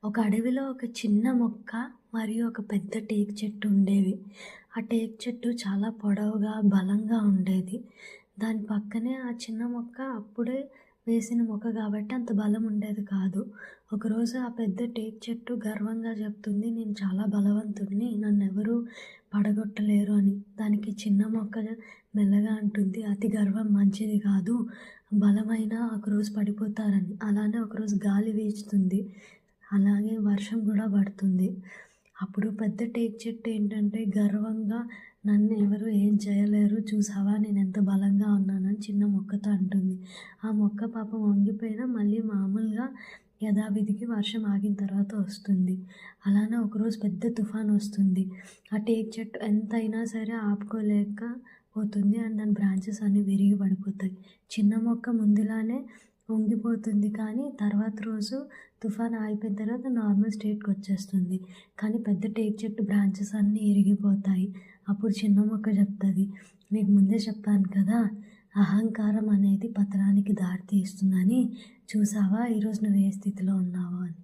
ఒక అడవిలో ఒక చిన్న మొక్క మరియు ఒక పెద్ద టేకు చెట్టు ఉండేవి. ఆ టేకు చెట్టు చాలా పొడవుగా, బలంగా ఉండేది. దాని పక్కనే ఆ చిన్న మొక్క అప్పుడే వేసిన మొక్క కాబట్టి అంత బలం ఉండేది కాదు. ఒకరోజు ఆ పెద్ద టేకు చెట్టు గర్వంగా చెప్తుంది, "నేను చాలా బలవంతుడిని. నన్నెవరు పడగొట్టలేరు" అని. దానికి చిన్న మొక్క మెల్లగా అంటుంది, "అతి గర్వం మంచిది కాదు. బలమైనా ఒకరోజు పడిపోతారని." అలానే ఒకరోజు గాలి వీచుతుంది. అలాగే వర్షం గూడా పడుతుంది. అప్పుడు పెద్ద టేకు చెట్టు ఏంటంటే గర్వంగా నన్ను ఎవరు ఏం చేయలేరు చూసావా నేనెంత బలంగా ఉన్నానని చిన్న మొక్కతో అంటుంది. ఆ మొక్క పాపం వంగిపోయినా మళ్ళీ మామూలుగా యథావిధికి వర్షం ఆగిన తర్వాత వస్తుంది. అలానే ఒకరోజు పెద్ద తుఫానొస్తుంది. ఆ టేకు చెట్టు ఎంతైనా సరే ఆపుకోలేక పోతుంది. అండ్ దాని బ్రాంచెస్ అన్నీ విరిగి పడిపోతాయి. చిన్న మొక్క ముందులానే వంగిపోతుంది కానీ తర్వాత రోజు తుఫాన్ ఆగిపోయిన తర్వాత నార్మల్ స్టేట్‌కొచ్చేస్తుంది. కానీ పెద్ద టేకు చెట్టు బ్రాంచెస్ అన్నీ ఇరిగిపోతాయి. అప్పుడు చిన్న మొక్క చెప్తది, "నీకు ముందే చెప్పాను కదా! అహంకారం అనేది పతనానికి దారి తీస్తుందని. చూసావా ఈరోజు నువ్వు ఏ స్థితిలో ఉన్నావో" అని.